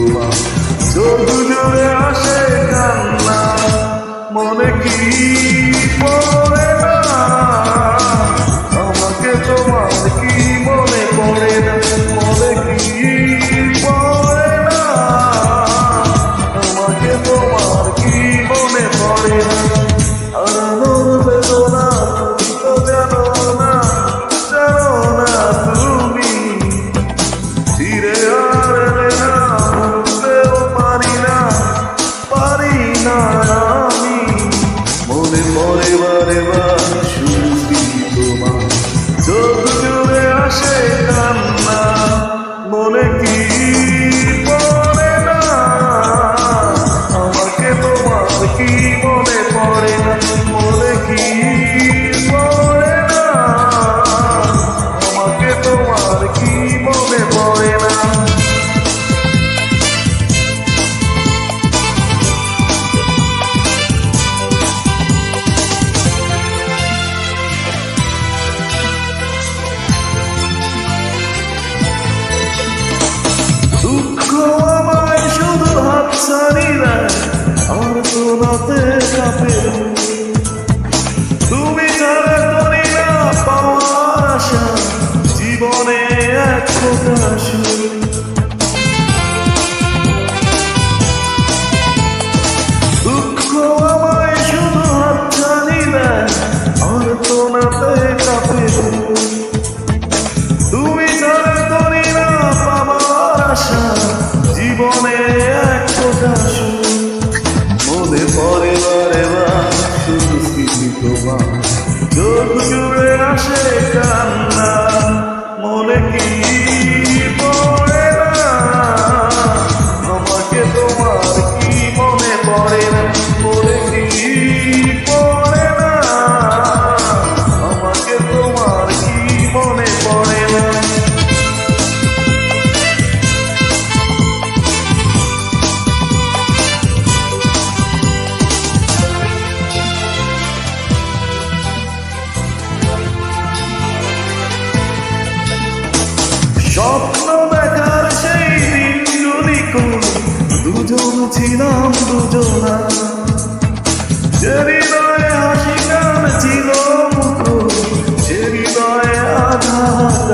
তোমার চোখ জুড়ে আসে কান্না, মনে কি পড়ে না আমাকে তোমার কি মনে পড়ে না, মনে কি পড়ে না আমাকে তোমার কি মনে পড়ে না। হারানোর বেদনা তুমি তো জানো না, জানো না তুমি ফিরে আর এলে না, ভুলতেও পারি না, পারি না আমি। মনে পড়ে বারে বার শুধু তোমার চোখ জুড়ে আসে কান্না, মনে কি পড়ে না আমাকে তোমার কি মনে পড়ে না, মনে কি পড়ে না আমাকে তোমার কি মনে পড়ে না। দুঃখ আমায় শুধু হাতছানি দেয়, আর তো রাতে কাঁপে তুমি ছাড়া করি না পাওয়ার আশা, জীবনে এক ফোঁটা সুর। দুঃখ আমায় শুধু হাতছানি দেয়, আর তো রাতে কাঁপে তুমি ছাড়া করি না পাওয়ার আশা, জীবনে এক ফোঁটা সুর। মনে পড়ে বারে বার শুধু স্মৃতি তোমার চোখ জুড়ে আসে কান্না, মনে কি পড়ে না আমাকে তোমার কি মনে পড়ে না, মনে কি পড়ে না আমাকে তোমার কি মনে পড়ে না। স্বপ্ন দেখার সেই দিনগুলি কোন দুজন ছিলাম দুজনা, যে হৃদয়ে হাসি গান ছিল মুখর, সে হৃদয়ে আঘাত।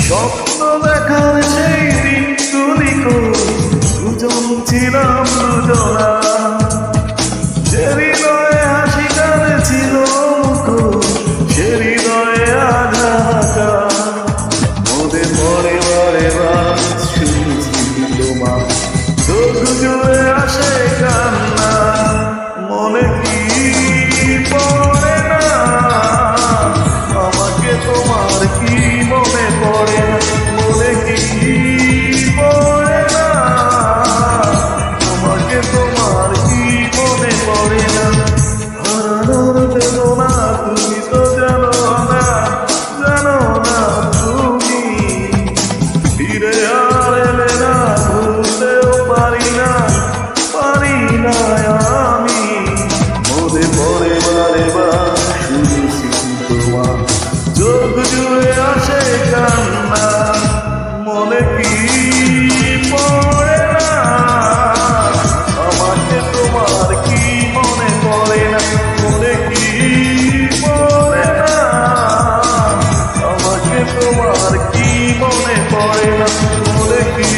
স্বপ্ন দেখার সেই দিনগুলি কোন দুজন ছিলাম দুজনা, যে হৃদয়ে হাসি গান ছিল সে হৃদয়ে আঘাত। মনে পড়ে বারে বার শুধু তোমার চোখ জুড়ে আসে কান্না, মনে কি পড়ে না আমাকে তোমার কি মনে পড়ে না, মনে কি পড়ে না আমাকে তোমার কি মনে পড়ে না। হারানোর বেদনা তুমি তো জানো না, জানো না তুমি ফিরে আর এলে না, ভুলতেও পারি না, পারি না আমি। মনে পড়ে বারে বার শুধু স্মৃতি তোমার চোখ জুড়ে আসে কান্না, মনে কি পড়ে না আমাকে তোমার কি মনে পড়ে না, মনে কি পড়ে না আমাকে তোমার কি মনে পড়ে না, মনে কি